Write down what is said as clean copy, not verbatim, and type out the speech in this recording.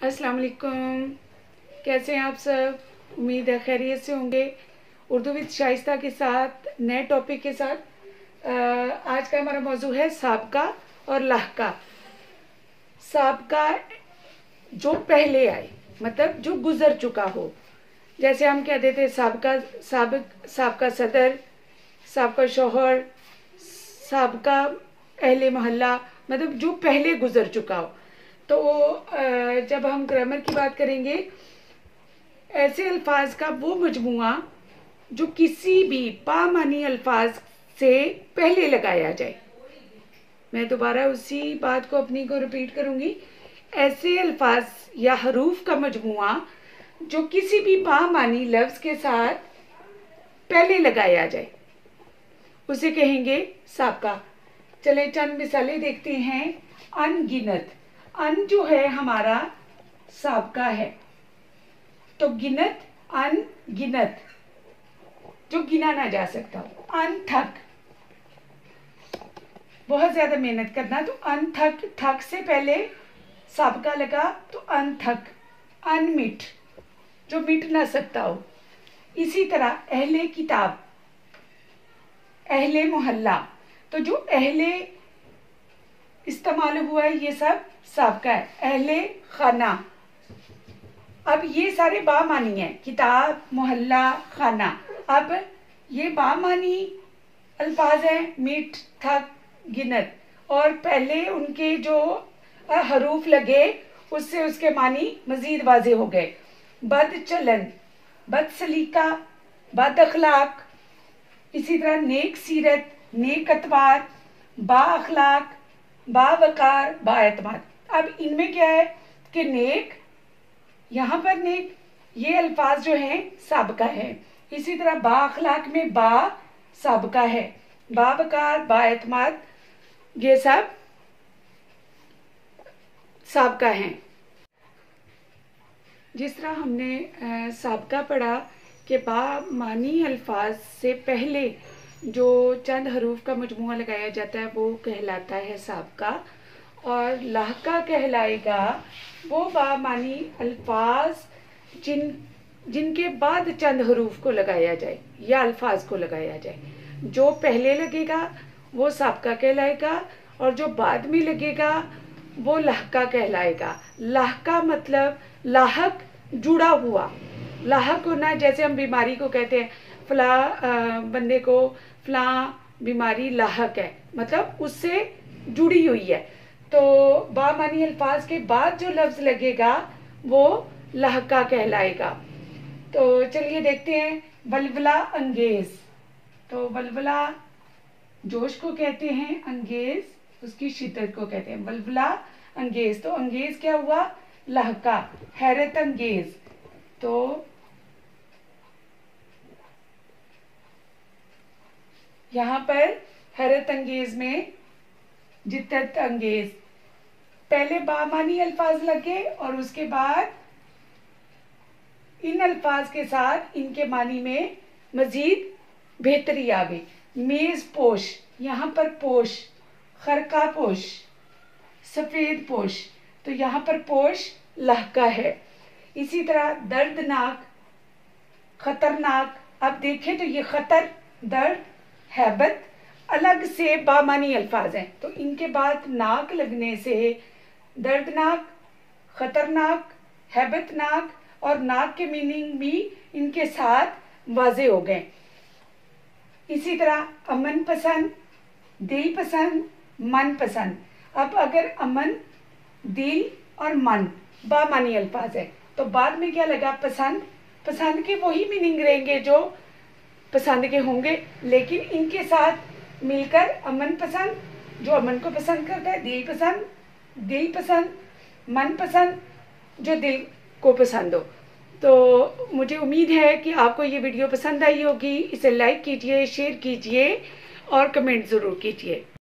अस्सलाम वालेकुम। कैसे हैं आप सब? उम्मीद है खैरियत से होंगे। उर्दू विद शाइस्ता के साथ नए टॉपिक के साथ आज का हमारा मौजू है साबका और लाहका। साबका जो पहले आए, मतलब जो गुजर चुका हो। जैसे हम कहते थे साबका सदर, साबका शौहर, साबका अहले मोहल्ला, मतलब जो पहले गुजर चुका हो। तो जब हम ग्रामर की बात करेंगे, ऐसे अल्फाज का वो मजमुआ जो किसी भी पामानी अल्फाज से पहले लगाया जाए। मैं दोबारा उसी बात को अपनी को रिपीट करूंगी। ऐसे अल्फाज या हरूफ का मजमुआ जो किसी भी पामानी लफ्ज के साथ पहले लगाया जाए, उसे कहेंगे साबका। चले चंद मिसालें देखते हैं। अनगिनत, अन जो है हमारा साबका है, तो गिनत, अनगिनत जो गिना ना जा सकता हो। अनथक, बहुत ज्यादा मेहनत करना, तो अनथक, थक से पहले साबका लगा तो अनथक। अनमिट, जो मिट ना सकता हो। इसी तरह अहले किताब, अहले मोहल्ला, तो जो अहले इस्तेमाल हुआ है ये सब साबका है। अहले खाना, अब ये सारे बामानी हैं, किताब, मोहल्ला, खाना। अब ये बामानी अल्फाज हैं, मीठ, थक, गिनत, और पहले उनके जो हरूफ लगे उससे उसके मानी मजीद वाजे हो गए। बद चलन, बद सलीका, बद अखलाक। इसी तरह नेक सीरत, नेक अतवार, बा अखलाक, बावकार, बाएतमाद। अब इनमें क्या है कि नेक, यहाँ पर नेक, ये अल्फाज जो हैं साबका है। इसी तरह बा अखलाक में बा साबका है। बावकार, बाएतमाद, ये सब साबका हैं। जिस तरह हमने साबका पढ़ा कि बा मानी अल्फाज से पहले जो चंद हरूफ का मजमुआ लगाया जाता है वो कहलाता है साबका, और लाहका कहलाएगा वो बामानी अल्फाज जिनके बाद चंद हरूफ को लगाया जाए या अल्फाज को लगाया जाए। जो पहले लगेगा वो साबका कहलाएगा, और जो बाद में लगेगा वो लाहका कहलाएगा। लाहका मतलब लाहक, जुड़ा हुआ। लाहक होना, जैसे हम बीमारी को कहते हैं फला बंदे को फला बीमारी लाहक है, मतलब उससे जुड़ी हुई है। तो बामानी अल्फाज के बाद जो लफ्ज लगेगा वो लाहका कहलाएगा। तो चलिए देखते हैं। वलवला अंगेज, तो वलवला जोश को कहते हैं, अंगेज उसकी शिद्दत को कहते हैं। वलवला अंगेज, तो अंगेज क्या हुआ? लाहका। हैरत अंगेज, तो यहाँ पर हैरत अंगेज में जिद्दत अंगेज, पहले बामानी अल्फाज लगे और उसके बाद इन अल्फाज के साथ इनके मानी में मजीद बेहतरी आ गई। मेज पोश, यहाँ पर पोश, खरका पोश, सफेद पोश, तो यहाँ पर पोश लहका है। इसी तरह दर्दनाक, खतरनाक। अब देखें तो ये खतर, दर्द, हैबत अलग से बामानी अल्फाज हैं, तो इनके बाद नाक लगने से दर्दनाक, खतरनाक, हैबतनाक, और नाक के मीनिंग भी इनके साथ वाजे हो गए। इसी तरह अमन पसंद, दिल पसंद, मन पसंद। अब अगर अमन, दिल और मन बामानी अल्फाज है, तो बाद में क्या लगा? पसंद। पसंद के वही मीनिंग रहेंगे जो पसंद के होंगे, लेकिन इनके साथ मिलकर अमन पसंद, जो अमन को पसंद करता है, दिल पसंद, दिल पसंद, मन पसंद, जो दिल को पसंद हो। तो मुझे उम्मीद है कि आपको ये वीडियो पसंद आई होगी। इसे लाइक कीजिए, शेयर कीजिए और कमेंट ज़रूर कीजिए।